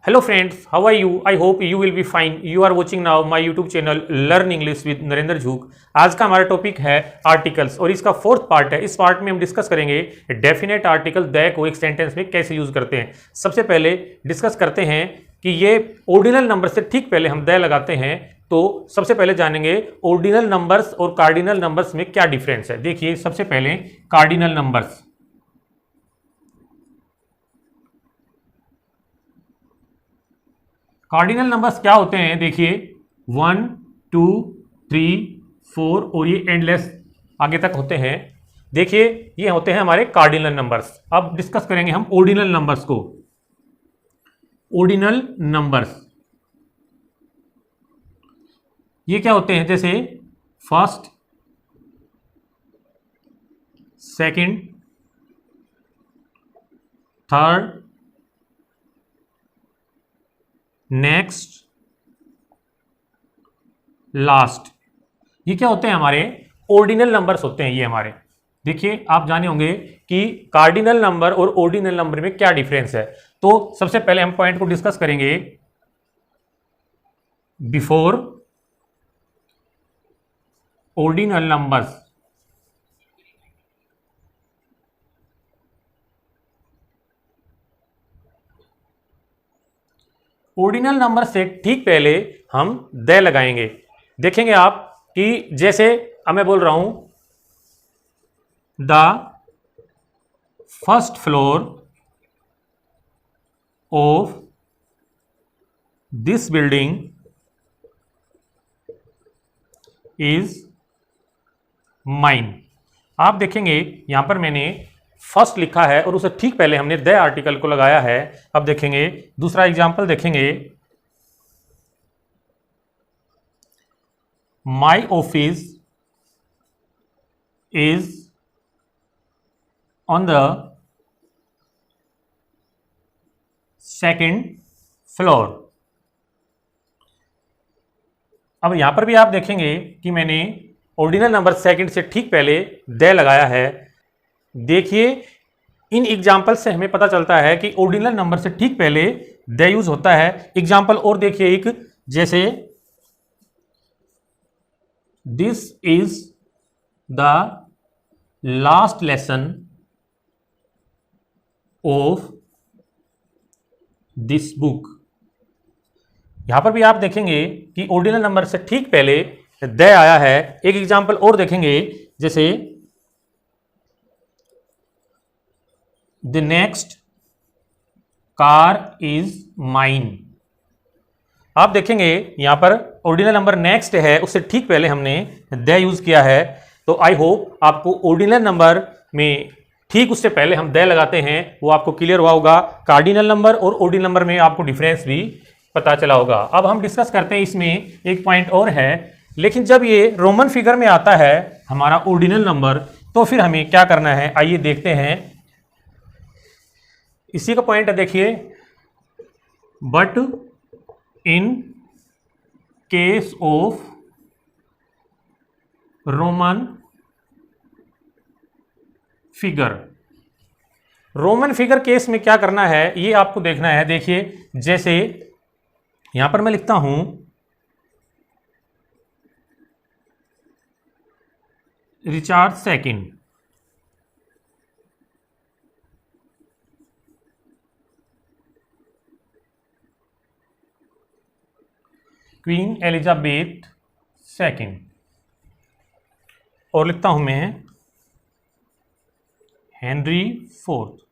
Hello friends, how are you? I hope you will be fine. You are watching now my YouTube channel Learn English with Narendra झूक। आज का हमारा topic है articles और इसका fourth part है। इस part में हम डिस्कस करेंगे डेफिनेट आर्टिकल द को एक सेंटेंस में कैसे यूज करते हैं। सबसे पहले डिस्कस करते हैं कि ये ऑर्डिनल नंबर से ठीक पहले हम द लगाते हैं, तो सबसे पहले जानेंगे ऑर्डिनल नंबर्स और कार्डिनल नंबर्स में क्या डिफरेंस है। देखिए सबसे पहले कार्डिनल नंबर्स। कार्डिनल नंबर्स क्या होते हैं? देखिए 1, 2, 3, 4 और ये एंडलेस आगे तक होते हैं। देखिए ये होते हैं हमारे कार्डिनल नंबर्स। अब डिस्कस करेंगे हम ऑर्डिनल नंबर्स को। ऑर्डिनल नंबर्स ये क्या होते हैं? जैसे first, second, third, next, last, ये क्या होते हैं? हमारे ऑर्डिनल नंबर्स होते हैं ये हमारे। देखिए आप जाने होंगे कि कार्डिनल नंबर और ऑर्डिनल नंबर में क्या डिफरेंस है। तो सबसे पहले हम पॉइंट को डिस्कस करेंगे। Before ordinal numbers, ordinal number से ठीक पहले हम द लगाएंगे। देखेंगे आप कि जैसे अब मैं बोल रहा हूं the first floor of this building is mine. आप देखेंगे यहां पर मैंने फर्स्ट लिखा है और उसे ठीक पहले हमने द आर्टिकल को लगाया है। अब देखेंगे दूसरा एग्जांपल देखेंगे। My office is on the second floor. अब यहां पर भी आप देखेंगे कि मैंने ऑर्डिनल नंबर सेकंड से ठीक पहले द लगाया है। देखिए इन एग्जाम्पल से हमें पता चलता है कि ऑर्डिनल नंबर से ठीक पहले द यूज होता है। एग्जाम्पल और देखिए एक, जैसे this is the last lesson of this book. यहां पर भी आप देखेंगे कि ऑर्डिनल नंबर से ठीक पहले द आया है। एक एग्जाम्पल और देखेंगे, जैसे the next car is mine. आप देखेंगे यहां पर ऑर्डिनल नंबर नेक्स्ट है, उससे ठीक पहले हमने द यूज किया है। तो आई होप आपको ऑर्डिनल नंबर में ठीक उससे पहले हम द लगाते हैं वो आपको क्लियर हुआ होगा। कार्डिनल नंबर और ऑर्डिनल नंबर में आपको डिफरेंस भी पता चला होगा। अब हम डिस्कस करते हैं, इसमें एक पॉइंट और है। लेकिन जब ये रोमन फिगर में आता है हमारा ऑर्डिनल नंबर, तो फिर हमें क्या करना है, आइए देखते हैं। इसी का पॉइंट है, देखिए but in case of Roman figure, Roman figure case में क्या करना है ये आपको देखना है। देखिए जैसे यहां पर मैं लिखता हूं Richard second, queen Elizabeth second, और लिखता हूं मैं हेनरी फोर्थ।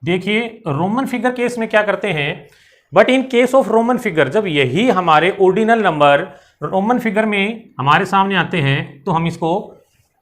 देखिए रोमन फिगर केस में क्या करते हैं, but in case of Roman figure, जब यही हमारे ऑर्डिनल नंबर रोमन फिगर में हमारे सामने आते हैं तो हम इसको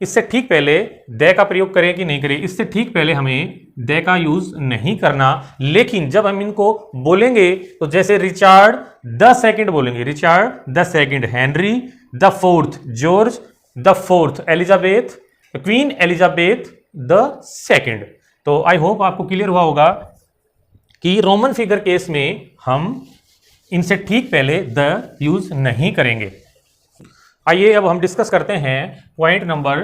इससे ठीक पहले द का प्रयोग करें कि नहीं करें, इससे ठीक पहले हमें द का यूज नहीं करना। लेकिन जब हम इनको बोलेंगे तो जैसे रिचार्ड द सेकंड बोलेंगे, Richard the second, Henry the fourth, George the fourth, Elizabeth, queen Elizabeth the second. तो आई होप आपको क्लियर हुआ होगा कि रोमन फिगर केस में हम इनसे ठीक पहले द यूज नहीं करेंगे। आइए अब हम डिस्कस करते हैं पॉइंट नंबर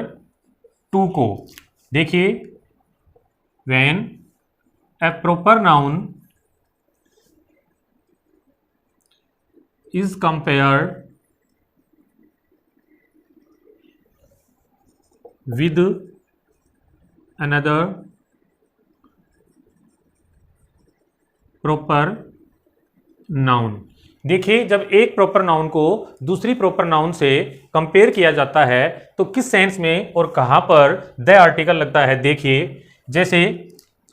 2 को। देखिए, when A proper noun is compared with another proper noun. देखिए, जब एक प्रॉपर नाउन को दूसरी प्रॉपर नाउन से कंपेयर किया जाता है तो किस सेंस में और कहां पर द आर्टिकल लगता है। देखिए, जैसे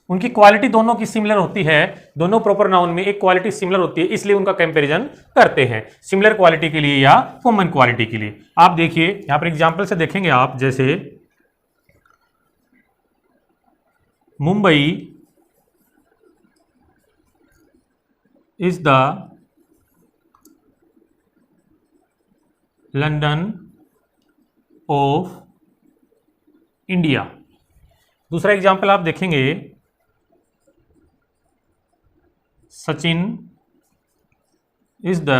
उनकी क्वालिटी दोनों की सिमिलर होती है, दोनों प्रॉपर नाउन में एक क्वालिटी सिमिलर होती है, इसलिए उनका कंपैरिजन करते हैं सिमिलर क्वालिटी के लिए या कॉमन क्वालिटी के लिए। आप देखिए, यहां पर एग्जांपल से देखेंगे आप, जैसे Mumbai is the London of India. दूसरा एग्जाम्पल आप देखेंगे, Sachin is the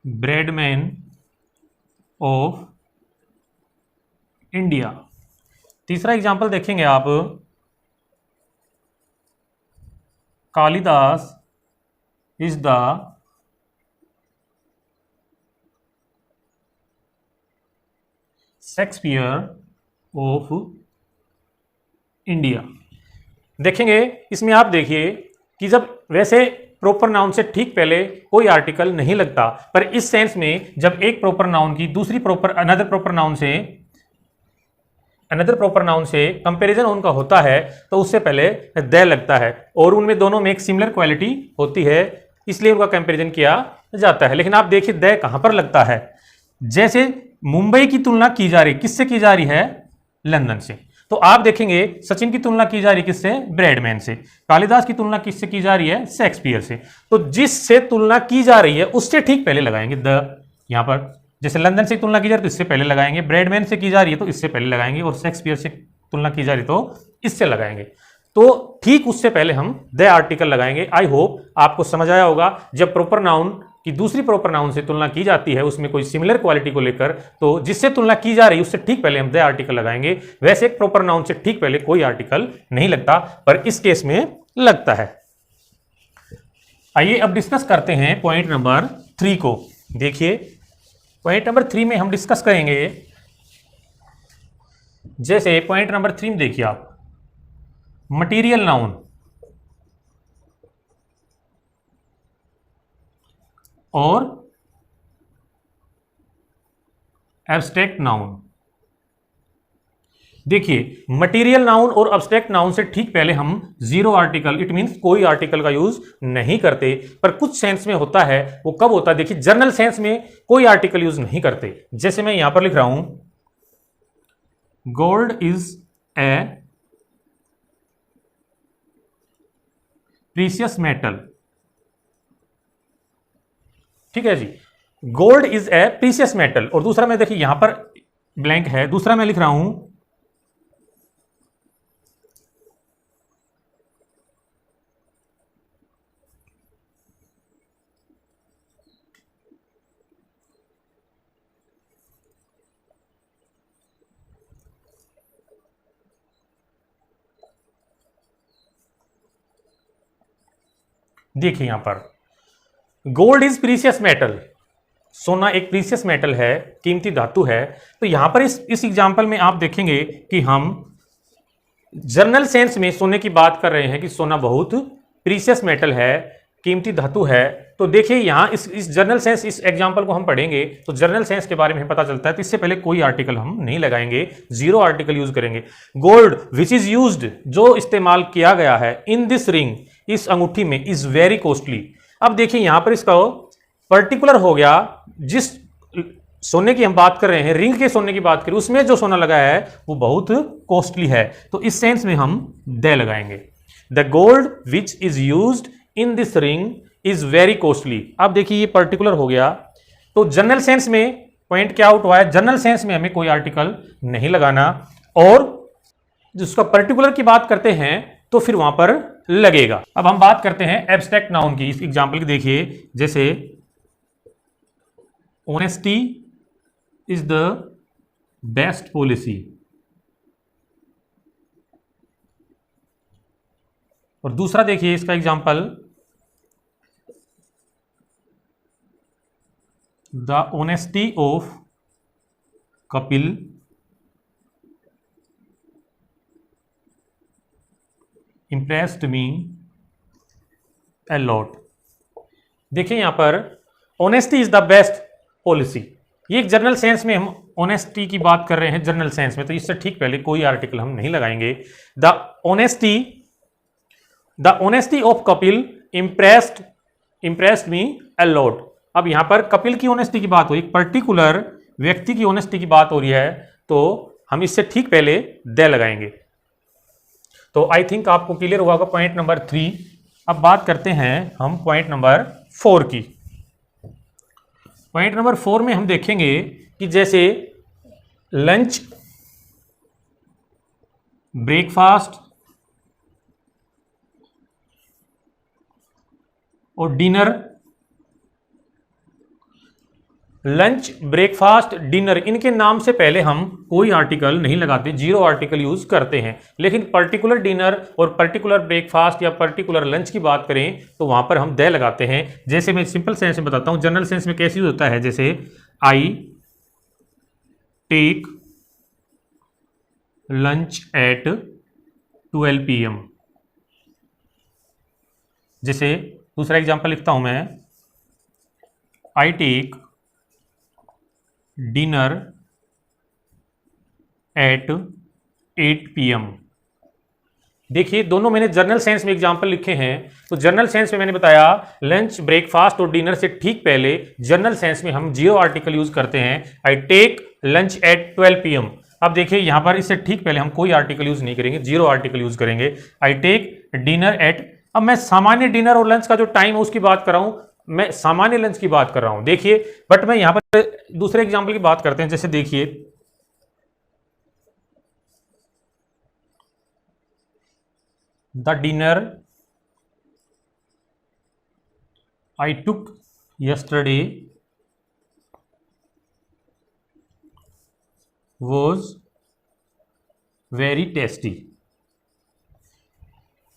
Bradman of India. तीसरा एग्जाम्पल देखेंगे आप, Kalidas is the Shakespeare of India. देखेंगे इसमें आप देखिए कि जब वैसे प्रॉपर नाउन से ठीक पहले कोई आर्टिकल नहीं लगता, पर इस सेंस में जब एक प्रॉपर नाउन की दूसरी अनदर प्रॉपर नाउन से कंपैरिजन उनका होता है तो उससे पहले द लगता है, और उनमें दोनों में एक सिमिलर क्वालिटी होती है, इसलिए उनका कंपैरिजन किया जाता है। लेकिन आप देखिए द कहां पर लगता है। जैसे मुंबई की तुलना की जा रही, किससे की जा रही है? लंदन से। तो आप देखेंगे सचिन की तुलना की जा रही किससे? ब्रैडमैन से। कालिदास की तुलना किससे की जा रही है? शेक्सपियर से। तो जिससे तुलना की जा रही है उससे ठीक पहले लगाएंगे द। यहां पर जैसे लंदन से तुलना की जा रही है तो इससे पहले लगाएंगे, ब्रैडमैन से की जा रही है तो इससे पहले लगाएंगे, और शेक्सपियर से तुलना की जा रही तो इससे लगाएंगे। तो ठीक उससे पहले हम द आर्टिकल लगाएंगे। आई होप आपको समझ आया होगा। जब प्रॉपर नाउन की दूसरी प्रॉपर नाउन से तुलना की जाती है उसमें कोई सिमिलर क्वालिटी को लेकर, तो जिससे तुलना की जा रही है उससे ठीक पहले हम द आर्टिकल लगाएंगे। वैसे एक प्रॉपर नाउन से ठीक पहले कोई आर्टिकल नहीं लगता, पर इस केस में लगता है। आइए अब डिस्कस करते हैं पॉइंट नंबर 3 को। देखिए, पॉइंट नंबर 3 में हम डिस्कस करेंगे, जैसे पॉइंट नंबर 3 में देखिए आप, मटीरियल नाउन और एब्स्ट्रैक्ट नाउन। देखिए, मटेरियल नाउन और एब्स्ट्रैक्ट नाउन से ठीक पहले हम जीरो आर्टिकल, इट मींस कोई आर्टिकल का यूज नहीं करते, पर कुछ सेंस में होता है। वो कब होता है? देखिए, जनरल सेंस में कोई आर्टिकल यूज नहीं करते। जैसे मैं यहां पर लिख रहा हूं, gold is a precious metal. ठीक है जी, gold is a precious metal. और दूसरा मैं देखिए यहां पर ब्लैंक है, दूसरा मैं लिख रहा हूं, देखिए यहां पर गोल्ड इज प्रीशियस मेटल, सोना एक प्रीशियस मेटल है, कीमती धातु है। तो यहां पर इस एग्जांपल में आप देखेंगे कि हम जनरल सेंस में सोने की बात कर रहे हैं कि सोना बहुत प्रीशियस मेटल है, कीमती धातु है। तो देखिए यहां इस जनरल सेंस, इस एग्जांपल को हम पढ़ेंगे तो जनरल सेंस के बारे में पता चलता है। तो इससे पहले कोई आर्टिकल हम नहीं लगाएंगे, जीरो आर्टिकल यूज करेंगे। गोल्ड विच इज यूज्ड, जो इस्तेमाल किया गया है, इन दिस रिंग, इस अंगूठी में, इज वेरी कॉस्टली। अब देखिए यहां पर इसका पर्टिकुलर हो गया, जिस सोने की हम बात कर रहे हैं, रिंग के सोने की बात करें, उसमें जो सोना लगाया है वो बहुत कॉस्टली है। तो इस सेंस में हम द लगाएंगे। The gold which is used in this ring is very costly. अब देखिए ये पर्टिकुलर हो गया। तो जनरल सेंस में पॉइंट क्या आउट हुआ है? जनरल सेंस में हमें कोई आर्टिकल नहीं लगाना, और जिसका पर्टिकुलर की बात करते हैं तो फिर वहां पर लगेगा। अब हम बात करते हैं एब्स्ट्रैक्ट नाउन की। इस एग्जांपल की देखिए, जैसे honesty is the best policy. और दूसरा देखिए इसका example, the honesty of Kapil impressed me a lot. देखिए यहां पर honesty is the best policy, ये एक जनरल सेंस में हम ऑनेस्टी की बात कर रहे हैं जनरल सेंस में, तो इससे ठीक पहले कोई आर्टिकल हम नहीं लगाएंगे। The honesty of Kapil impressed me a lot. अब यहां पर कपिल की ऑनेस्टी की बात हो, एक पर्टिकुलर व्यक्ति की ऑनेस्टी की बात हो रही है, तो हम इससे ठीक पहले दे लगाएंगे। तो आई थिंक आपको क्लियर हुआ होगा पॉइंट नंबर 3। अब बात करते हैं हम पॉइंट नंबर 4 की। पॉइंट नंबर 4 में हम देखेंगे कि जैसे लंच, ब्रेकफास्ट और डिनर, लंच, ब्रेकफास्ट, डिनर, इनके नाम से पहले हम कोई आर्टिकल नहीं लगाते, जीरो आर्टिकल यूज करते हैं। लेकिन पर्टिकुलर डिनर और पर्टिकुलर ब्रेकफास्ट या पर्टिकुलर लंच की बात करें तो वहां पर हम दे लगाते हैं। जैसे मैं सिंपल सेंस में बताता हूं, जनरल सेंस में कैसे यूज होता है, जैसे I take lunch at 12 PM। जैसे दूसरा एग्जांपल लिखता हूं मैं, I take dinner at 8 PM। देखिए दोनों मैंने जनरल सेंस में एग्जांपल लिखे हैं। तो जनरल सेंस में मैंने बताया लंच, ब्रेकफास्ट और डिनर से ठीक पहले जनरल सेंस में हम जीरो आर्टिकल यूज करते हैं, I take lunch at 12 PM। अब देखिए यहां पर इससे ठीक पहले हम कोई आर्टिकल यूज नहीं करेंगे, जीरो आर्टिकल यूज करेंगे, आई टेक डिनर एट। अब मैं सामान्य डिनर और लंच का जो टाइम है उसकी बात कर रहा हूं, मैं सामान्य लंच की बात कर रहा हूं। देखिए बट मैं यहां पर दूसरे एग्जांपल की बात करते हैं। जैसे देखिए the dinner I took yesterday was very tasty.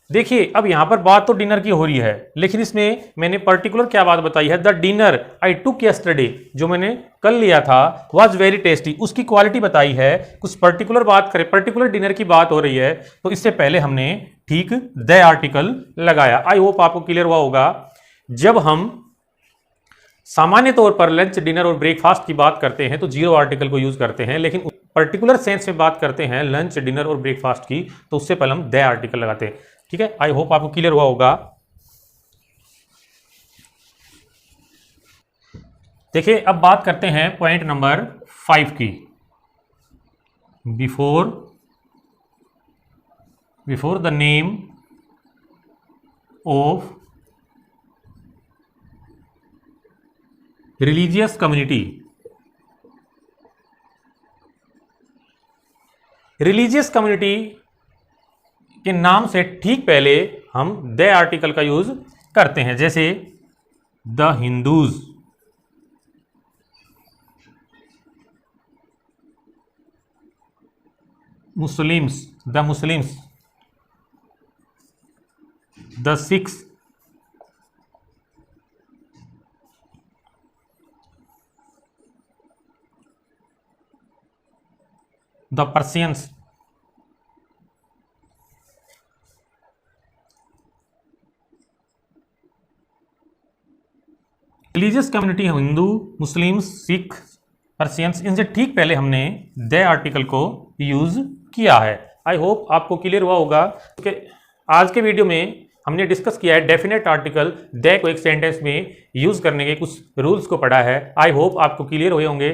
देखिए अब यहां पर बात तो डिनर की हो रही है, लेकिन इसमें मैंने पर्टिकुलर क्या बात बताई है, the dinner I took yesterday, जो मैंने कल लिया था, वाज वेरी टेस्टी, उसकी क्वालिटी बताई है। कुछ पर्टिकुलर बात करें, पर्टिकुलर डिनर की बात हो रही है, तो इससे पहले हमने ठीक द आर्टिकल लगाया। आई होप आपको क्लियर हुआ होगा। जब हम सामान्य तौर पर लंच, डिनर और ब्रेकफास्ट की बात करते हैं तो जीरो आर्टिकल को यूज करते हैं, लेकिन पर्टिकुलर सेंस में बात करते हैं लंच, डिनर और ब्रेकफास्ट की, तो उससे पहले हम द आर्टिकल लगाते हैं। ठीक है, आई होप आपको क्लियर हुआ होगा। देखिए अब बात करते हैं पॉइंट नंबर 5 की। Before the name of religious community. Religious community के नाम से ठीक पहले हम द आर्टिकल का यूज करते हैं। जैसे the Hindus, Muslims, the Muslims, the Sikhs, the पर्सियंस। Religious community Hindu, Muslims, Sikh, पर्सियंस, इनसे ठीक पहले हमने द आर्टिकल को यूज किया है। आई होप आपको क्लियर हुआ होगा कि आज के वीडियो में हमने डिस्कस किया है डेफिनेट आर्टिकल द को एक सेंटेंस में यूज करने के कुछ रूल्स को पढ़ा है। आई होप आपको क्लियर हुए होंगे।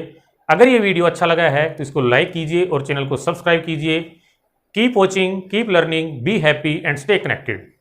अगर ये वीडियो अच्छा लगा है तो इसको लाइक कीजिए और चैनल को सब्सक्राइब कीजिए। Keep watching, keep learning, be happy and stay connected.